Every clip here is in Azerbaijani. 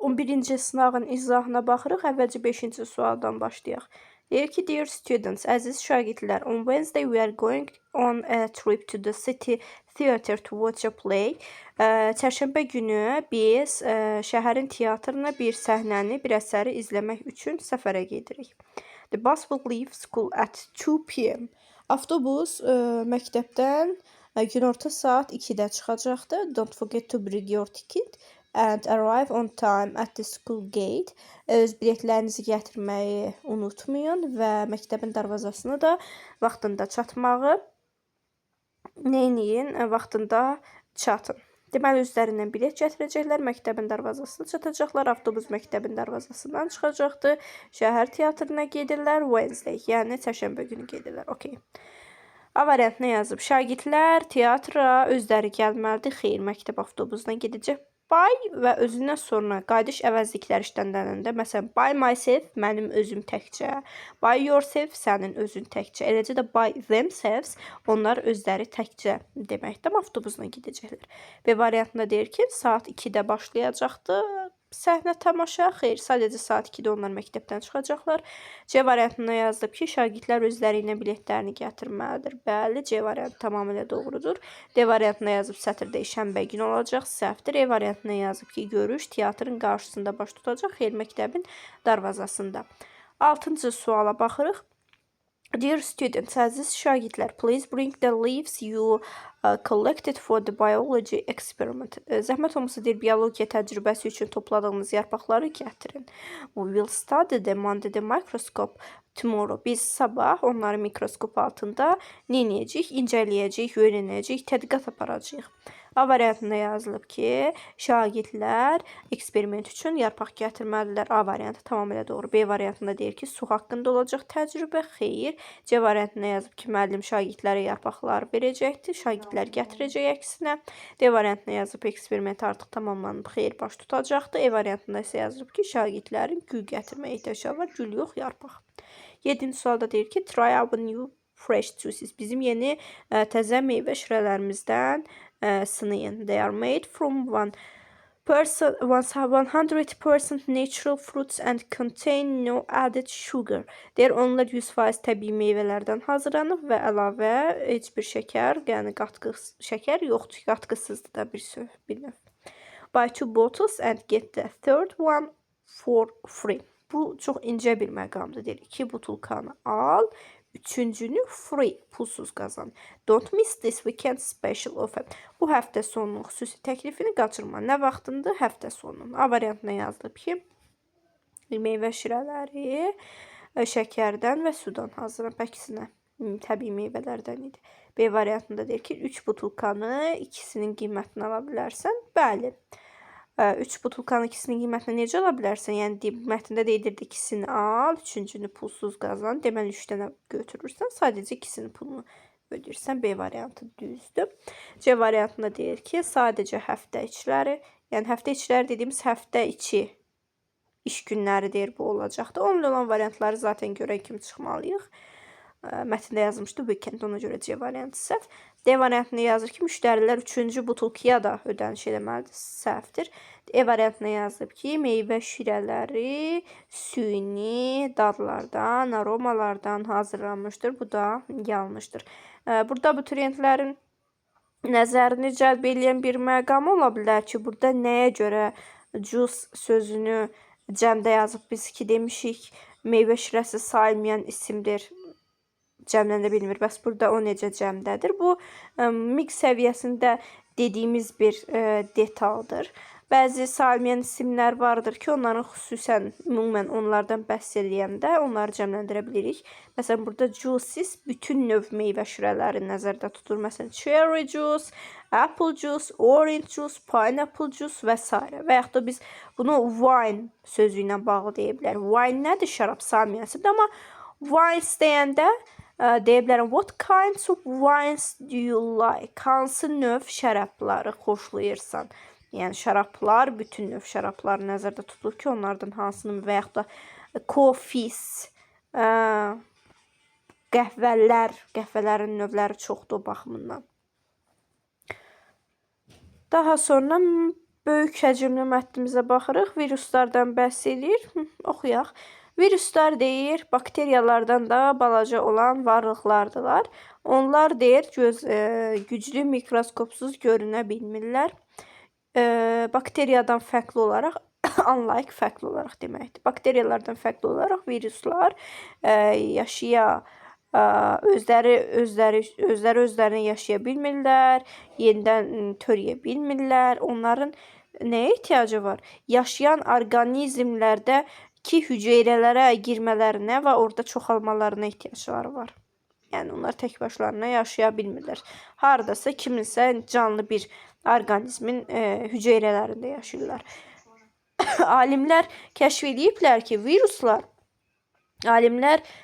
11-ci sınavın izahına baxırıq. Əvvəlcə 5-ci sualdan başlayaq. Deyir ki, dear students, əziz şagirdlər, on Wednesday we are going on a trip to the city theater to watch a play. Çərşənbə günü biz şəhərin teatrına bir səhnəni, bir əsəri izləmək üçün səfərə gedirik. The bus will leave school at 2 p.m. Avtobus məktəbdən günorta saat 2-də çıxacaqdır. Don't forget to bring your ticket and arrive on time at the school gate. Öz biletlərinizi gətirməyi unutmayın və məktəbin darvazasına da vaxtında çatmağı nəyin? Vaxtında çatın. Deməli, özlərindən bilet gətirəcəklər, məktəbin darvazasına çatacaqlar, avtobus məktəbin darvazasından çıxacaqdır, şəhər teatrına gedirlər, Wednesday, yəni çərşənbə günü gedirlər, okey. A variantına yazıb, şagirdlər teatra özləri gəlməlidir, xeyr, məktəb avtobusuna gedəcək. By və özündən sonra qayıdış əvəzliklər işlənəndə, məsələn, by myself, mənim özüm təkcə, by yourself, sənin özün təkcə, eləcə də by themselves, onlar özləri təkcə deməkdir, avtobusuna gedəcəklər. B variantında deyir ki, saat 2-də başlayacaqdır səhnə tamaşa, xeyr, sadəcə saat 2-də onlar məktəbdən çıxacaqlar. C variantında yazılıb ki, şagirdlər özləri ilə biletlərini gətirməlidir. Bəli, C variantı tamamilə doğrudur. D variantında yazıb sətirdə şənbə günü olacaq, səhvdir. E variantında yazıb ki, görüş teatrın qarşısında baş tutacaq, xeyr, məktəbin darvazasında. 6-cı suala baxırıq. Dear students, əziz şagirdlər, please bring the leaves you collected for the biology experiment. Zəhmət olmasa deyir, biologiya təcrübəsi üçün topladığınız yarpaqları gətirin. We will study them under the microscope tomorrow. Biz sabah onları mikroskop altında nə edəcəyik? İncələyəcəyik, öyrənəcəyik, tədqiqat aparacağıq. A variantında yazılıb ki, şagirdlər eksperiment üçün yarpaq gətirməlidirlər. A variantı tamamilə doğru. B variantında deyir ki, su haqqında olacaq təcrübə, xeyir. C variantında yazıb ki, müəllim şagirdlərə yarpaqlar verəcəkdir, şagirdlər gətirəcək əksinə. D variantında yazıb eksperiment artıq tamamlanıb, xeyir, baş tutacaqdır. E variantında isə yazılıb ki, şagirdlərin gül gətirməyə ehtiyacı var, gül yox, yarpaq. 7-ci sualda deyir ki, try our new fresh juices. Bizim yeni təzə meyvə şirələrimizdən sınayın. They are made from 100% natural fruits and contain no added sugar. Deyir, onlar 100% təbii meyvələrdən hazırlanıb və əlavə heç bir şəkər, yəni şəkər yoxdur, qatqısızdır da bir növ. Buy 2 bottles and get the third one for free. Bu çox incə bir məqamdır. Deyir, 2 butulkanı al, üçüncünü free, pulsuz qazan. Don't miss this weekend special offer. Bu həftə sonunun xüsusi təklifini qaçırma. Nə vaxtındır? Həftə sonunun. A variantına yazılıb ki, meyvə şirələri şəkərdən və sudan hazırlanıb. Əksinə, təbii meyvələrdən idi. B variantında deyir ki, 3 butulkanı ikisinin qiymətini ala bilərsən. Bəli. 3 butulkanın ikisinin qiymətini necə ala bilərsən? Yəni, mətndə deyilirdi, ikisini al, üçüncünü pulsuz qazan. Deməli, 3 dənə götürürsən, sadəcə ikisinin pulunu ödəyirsən. B variantı düzdür. C variantında deyir ki, sadəcə həftə içləri, yəni həftə içləri dediyimiz həftə içi iş günləri deyir, bu olacaqdır. Onunla olan variantları zaten görən kimi çıxmalıyıq. Mətndə yazılmışdı weekend, ona görə C variantı səhv. D variantında yazır ki, müştərilər 3-cü butulkaya da ödəniş eləməlidir, səhvdir. E variantına yazılıb ki, meyvə şirələri süni dadlardan, aromalardan hazırlanmışdır. Bu da yanlışdır. Burada abituriyentlərin nəzərini cəlb edən bir məqam ola bilər ki, burada nəyə görə juice sözünü cəmdə yazıb, biz ki demişik, meyvə şirəsi saymayan isimdir. Cəmləndə bilmir. Bəs burada o necə cəmdədir? Bu, mix səviyyəsində dediyimiz bir detaldır. Bəzi saymayan isimlər vardır ki, onların xüsusən, ümumən onlardan bəhs eləyəndə onları cəmləndirə bilirik. Məsələn, burada juices bütün növ meyvə şirələri nəzərdə tutur. Məsələn, cherry juice, apple juice, orange juice, pineapple juice və s. Və yaxud da biz bunu wine sözü ilə bağlı deyə bilərik. Wine nədir? Şərab saymayan isimdir. Amma wine istəyəndə deyə bilərəm, what kinds of wines do you like? Hansı növ şərabları xoşlayırsan? Yəni, şərablar, bütün növ şərablar nəzərdə tutulur ki, onlardan hansını və yaxud da coffees, qəhvələrin növləri çoxdur o baxımından. Daha sonra böyük həcmli mətnimizə baxırıq. Viruslardan bəhs edir. Oxuyaq. Viruslar deyir, bakteriyalardan da balaca olan varlıqlardılar. Onlar deyir, güclü mikroskopsuz görünə bilmirlər. Bakteriyadan fərqli olaraq, unlike fərqli olaraq deməkdir. Bakteriyalardan fərqli olaraq viruslar özlərini yaşaya bilmirlər, yenidən törəyə bilmirlər. Onların nəyə ehtiyacı var? Yaşayan orqanizmlərdəki hüceyrələrə girmələrinə və orada çoxalmalarına ehtiyacları var. Yəni onlar tək başlarına yaşaya bilmirlər. Hardasa kiminsə canlı bir orqanizmin hüceyrələrində yaşayırlar. Alimlər kəşf ediblər ki,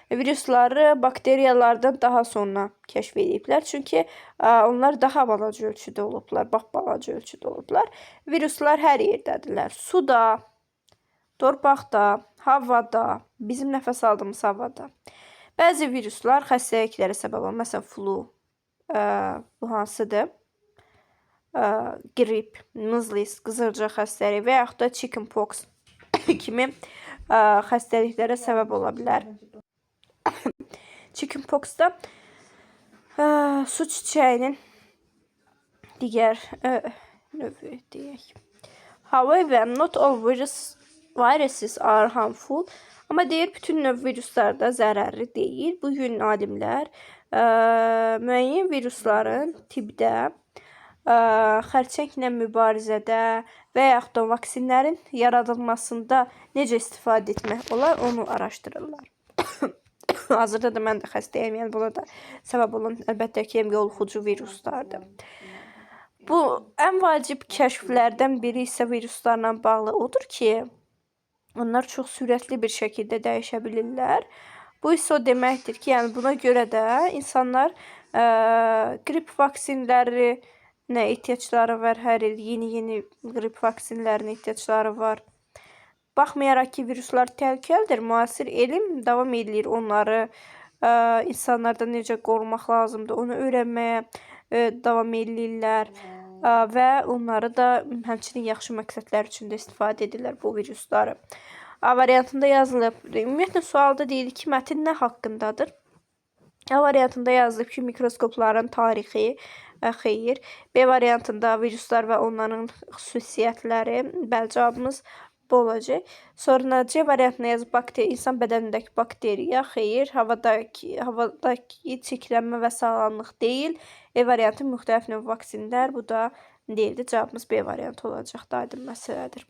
virusları bakteriyalardan daha sonra kəşf ediblər. Çünki onlar daha balaca ölçüdə olublar, balaca ölçüdə olublar. Viruslar hər yerdədirlər. Suda, torpaqda, havada, bizim nəfəs aldığımız havada. Bəzi viruslar xəstəliklərə səbəb olur. Məsələn, flu, bu hansıdır? Grip, mızlis, qızılca xəstəliyi və yaxud da chickenpox kimi xəstəliklərə səbəb ola bilər. Chickenpoxda su çiçəyinin digər növü deyək. However, not all viruses are harmful. Amma deyir, bütün növ viruslar da zərərli deyil. Bugün alimlər müəyyən virusların tibbdə, xərçənglə mübarizədə və yaxud da vaksinlərin yaradılmasında necə istifadə etmək olar, onu araşdırırlar. Hazırda da mən də xəstəyəm, yəni buna da səbəb olan əlbəttə ki, yoluxucu viruslardır. Bu ən vacib kəşflərdən biri isə viruslarla bağlı odur ki, onlar çox sürətli bir şəkildə dəyişə bilirlər. Bu isə o deməkdir ki, yəni buna görə də insanlar qrip vaksinlərinə ehtiyacları var, hər il yeni qrip vaksinlərinə ehtiyacları var. Baxmayaraq ki, viruslar təhlükəlidir, müasir elm davam edir onları insanlardan necə qorumaq lazımdır, onu öyrənməyə davam edirlər və onları da həmçinin yaxşı məqsədlər üçün də istifadə edirlər bu virusları. A variantında yazılıb, ümumiyyətlə sualda deyil ki, mətn nə haqqındadır? A variantında yazılıb ki, mikroskopların tarixi, xeyr. B variantında viruslar və onların xüsusiyyətləri, bəli, cavabımız bu olacaq. Sonra C variantına yazıb insan bədənindəki bakteriya, xeyr. Havadakı çirklənmə və sağlamlıq deyil. E variantı müxtəlif növ vaksinlər, bu da deyildi. Cavabımız B variantı olacaq, da aydın məsələdir.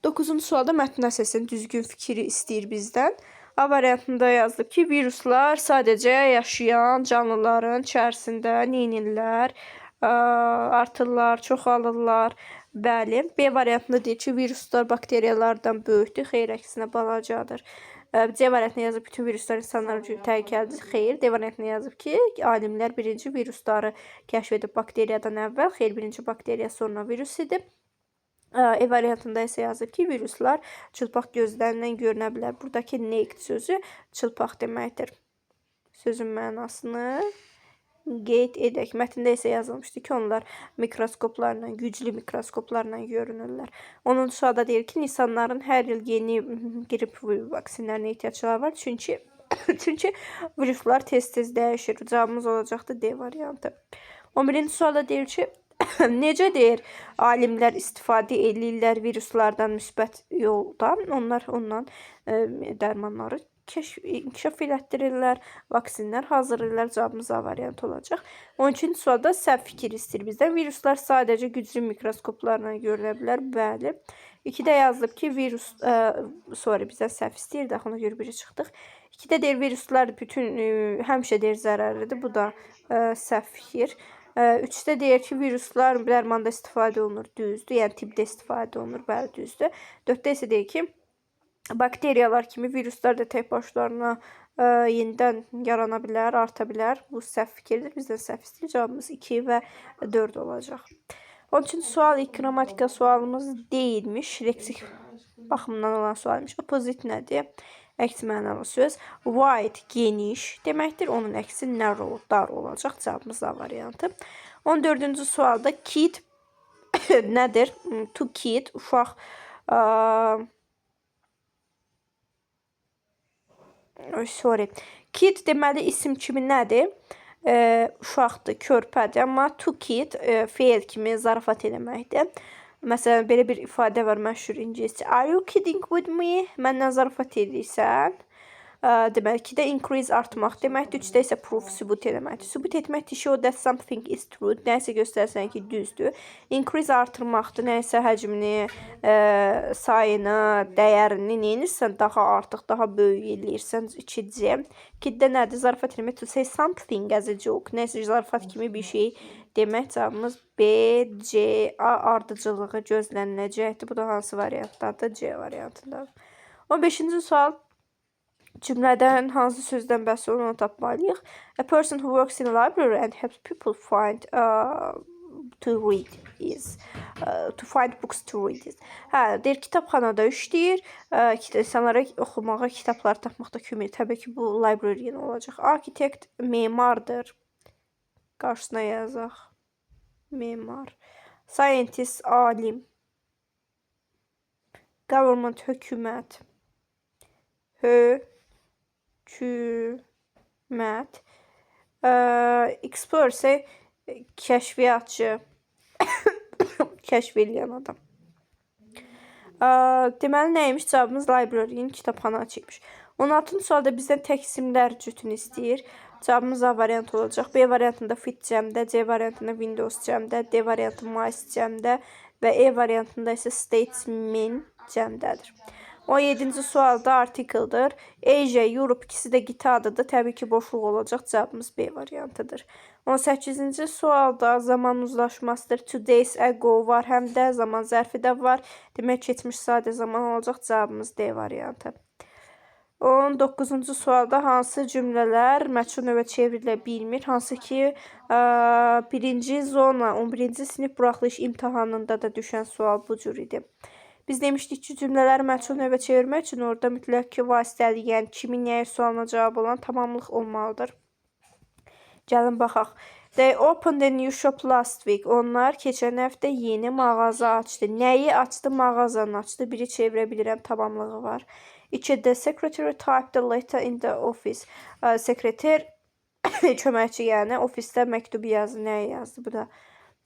9-cu sualda mətn əsasında düzgün fikri istəyir bizdən. A variantında yazılıb ki, viruslar sadəcə yaşayan canlıların içərisində neynirlər, artırlar, çoxalırlar. Bəli. B variantında deyir ki, viruslar bakteriyalardan böyükdür, xeyr, əksinə balacadır. C variantına yazıb bütün viruslar insanlar üçün təhlükəlidir, xeyr. D variantına yazıb ki, alimlər birinci virusları kəşf edib bakteriyadan əvvəl, xeyr, birinci bakteriya sonra virus idi. E variantında isə yazıb ki, viruslar çılpaq gözlərindən görünə bilər. Buradakı naked sözü çılpaq deməkdir. Sözün mənasını qeyd edək. Mətndə isə yazılmışdı ki, onlar mikroskoplarla, güclü mikroskoplarla görünürlər. 10-cu sualda deyir ki, insanların hər il yeni qrip vaksinlərinə ehtiyacları var. Çünki viruslar tez-tez dəyişir. Cavabımız olacaqdı D variantı. 11-ci sualda deyir ki, necə deyir, alimlər istifadə edirlər viruslardan müsbət yoldan. Onlar ondan dərmanları inkişaf elətdirirlər, vaksinlər hazırlayırlar. Cavabımız A variantı olacaq. 12-ci sualda səhv fikir istəyir bizdən. Viruslar sadəcə güclü mikroskoplarla görünə bilər. Bəli. 2-də yazılıb ki, bizdən səhv istəyir, ona görə biri çıxdıq. 2-də deyir, viruslar həmişə deyir zərərlidir. Bu da səhv fikir. 3-də deyir ki, viruslar dərmanda istifadə olunur, düzdür. Yəni tibbdə istifadə olunur, bəli, düzdür. 4-də isə deyir ki, bakteriyalar kimi viruslar da tək başlarına yenidən yarana bilər, arta bilər. Bu səhv fikirdir. Bizdən səhv istəyir. Cavabımız 2 və 4 olacaq. 13-cü sual ilk qrammatika sualımız deyilmiş. Leksik baxımından olan sualmış. Opposite nədir? Əks mənalı söz. Wide geniş deməkdir. Onun əksi narrow, dar olacaq. Cavabımız A variantı. 14-cü sualda kid nədir? To kid, uşaq. Sorry. Kid deməli isim kimi nədir? Uşaqdır, körpədir. Amma to kid feil kimi zarafat eləməkdir. Məsələn, belə bir ifadə var məşhur ingiliscə. Are you kidding with me? Məndən zarafat edirsən? Deməli, 2-də increase artmaq deməkdir, 3-də isə proof sübut eləməkdir. Sübut etməkdir, show that something is true. Nəyisə göstərsən ki, düzdür. Increase artırmaqdır, nəyisə həcmini, sayını, dəyərini neyinirsən, daha artıq, daha böyük eləyirsən, 2C. 2-də nədir? Zarafat eləmək, to say something as a joke. Nəyisə zarafat kimi bir şey demək. Cavabımız B, C, A ardıcılığı gözləniləcəkdir. Bu da hansı variantdadır? C variantındadır. 15-ci sual. Cümlədən hansı sözdən bəhs olunur onu tapmalıyıq. A person who works in a library and helps people find to read is to find books to read is. Hə, deyir kitabxanada işləyir. İnsanlara oxumağa, kitablar tapmaqda kömək edir. Təbii ki, bu librarian olacaq. Architect memardır. Qarşısına yazaq. Memar. Scientist alim. Government hökumət. Hökumət. Explorer isə kəşfiyyatçı. Kəşf eləyən adam. Deməli nəymiş? Cavabımız librarian, kitabxanaçıymış. 16-cı sualda bizdən tək isimlər cütünü istəyir. Cavabımız A variantı olacaq. B variantında fit cəmdə, C variantında Windows cəmdə, D variantı mice cəmdə və E variantında isə statesman cəmdədir. 17-ci sualda artikeldir. Asia, Europe ikisi də qitə adıdır. Təbii ki, boşluq olacaq. Cavabımız B variantıdır. 18-ci sualda zaman uzlaşmasıdır. 2 days ago var, həm də zaman zərfi də var. Demək, keçmiş sadə zaman olacaq. Cavabımız D variantı. 19-cu sualda hansı cümlələr məchul növə çevrilə bilmir? Hansı ki, birinci zona, 11-ci sinif buraxılış imtahanında da düşən sual bu cür idi. Biz demişdik ki, cümlələri məchul növə çevirmək üçün orada mütləq ki, vasitəli, yəni kimin nəyə sualına cavab olan tamamlıq olmalıdır. Gəlin baxaq. They opened a new shop last week. Onlar keçən həftə yeni mağaza açdı. Nəyi açdı? Mağazanı açdı. Biri çevirə bilirəm, tamamlığı var. 2-də secretary typed a letter in the office. Sekreter köməkçi, yəni ofisdə məktub yazdı. Nəyi yazdı? Bu da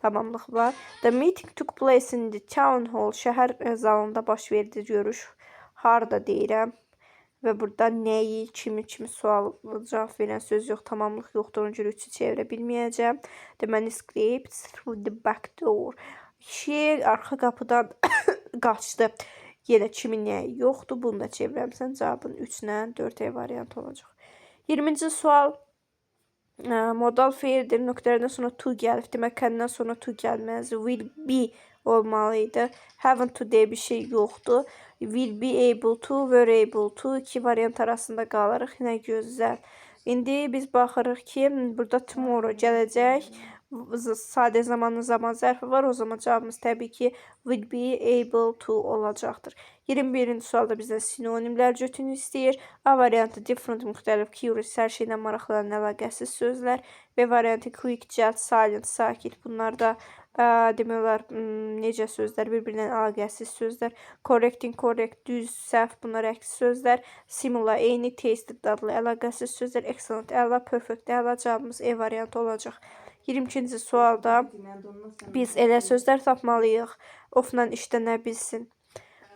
tamamlıq var. The meeting took place in the town hall. Şəhər zalında baş verdi görüş. Harda deyirəm. Və burada nəyi, kimi sual cavab verən söz yox, tamamlıq yoxdur. Ona görə 3-ü çevirə bilməyəcəm. The manuscript through the back door. Kişi arxa qapıdan qaçdı. Yenə kimin nəyi yoxdur. Bunu da çevirəmsən. Cavabın 3-lə 4 variant olacaq. 20-ci sual. Modal feildir. Nöqtələrdən sonra to gəlib. Demək, kəndən sonra to gəlməz. Will be olmalıydı. Haven't to deyə bir şey yoxdur. Will be able to, were able to. 2 variant arasında qalırıq. Nə gözəl. İndi biz baxırıq ki, burada tomorrow gələcək. Sadə zamanın zaman zərfi var. O zaman cavabımız təbii ki, will be able to olacaqdır. 21-ci sualda bizdən sinonimlər cütünü istəyir. A variantı different, müxtəlif, curious, hər şeylə maraqlanan əlaqəsiz sözlər. B variantı quick, cəld, silent, sakit. Bunlar da demək olar necə sözlər, bir-birindən əlaqəsiz sözlər. Correct, incorrect, düz, səhv, bunlar əks sözlər. Similar, eyni, tasted, dadlı, əlaqəsiz sözlər. Excellent, əla, perfect, əla. Cavabımız E variantı olacaq. 22-ci sualda biz elə sözlər tapmalıyıq. Of-la işlənə bilsin.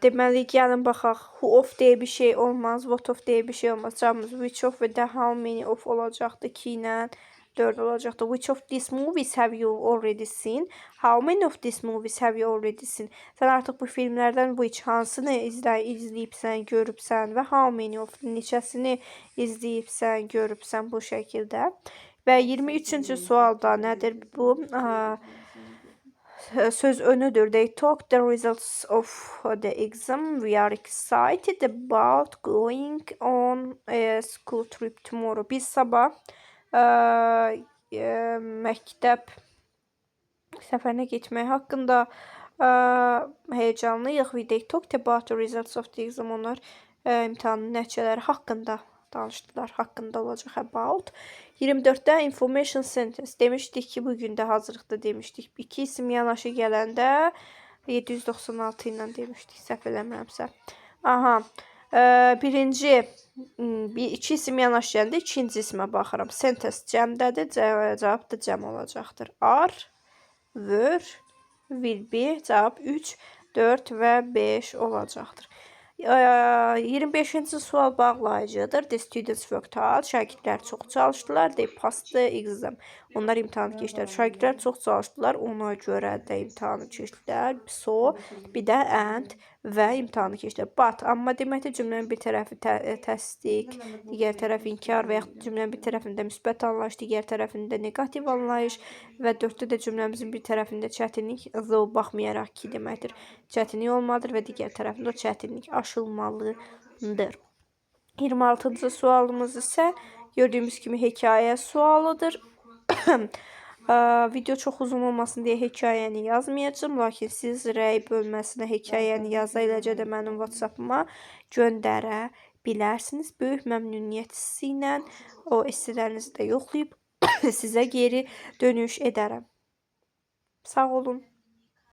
Deməli, gəlin baxaq. Who of deyə bir şey olmaz. What of deyə bir şey olmaz. Cavabımız which of və də how many of olacaqdır. 2 ilə 4 olacaqdır. Which of these movies have you already seen? How many of these movies have you already seen? Sən artıq bu filmlərdən which hansını izləyibsən, görübsən və how many of neçəsini izləyibsən, görübsən bu şəkildə. Və 23-cü sualda nədir bu? Söz önüdür. They talk the results of the exam. We are excited about going on a school trip tomorrow. Biz sabah məktəb səfərinə getmək haqqında heyecanlıyıq. They talked about the results of the exam. Onlar imtahanın nəticələri haqqında danışdılar haqqında olacaq about. 24-də information sentence demişdik ki, bugün də hazırlıqda demişdik. 2 isim yanaşı gələndə 796 ilə demişdik, səhv eləmirəmsə. Aha. Birinci, iki isim yanaşı gələndə ikinci ismə baxıram. Sentence cəmdədir, cavab da cəm olacaqdır. Are, were, will be, cavab 3, 4 və 5 olacaqdır. 25-ci sual bağlayıcıdır. The students worked hard. Şagirdlər çox çalışdılar. They passed the exam. Onlar imtahanı keçdilər. Şagirdlər çox çalışdılar. Ona görə də imtahanı keçdilər. So, bir də and və imtahanı keçdilər. But, amma deməkdir cümlənin bir tərəfi təsdiq, digər tərəfi inkar və yaxud cümlənin bir tərəfində müsbət anlayış, digər tərəfində negativ anlayış və 4-də də cümləmizin bir tərəfində çətinlik, though baxmayaraq ki deməkdir. Çətinlik olmalıdır və digər tərəfində o çətinlik aşılmalıdır. 26-cı sualımız isə gördüyümüz kimi hekayə sualıdır. Video çox uzun olmasın deyə hekayəni yazmayacağım, lakin siz rəy bölməsinə hekayəni yaza eləcə də mənim WhatsApp-ıma göndərə bilərsiniz. Böyük məmnuniyyət hissi ilə o esələrinizi də yoxlayıb sizə geri dönüş edərəm. Sağ olun.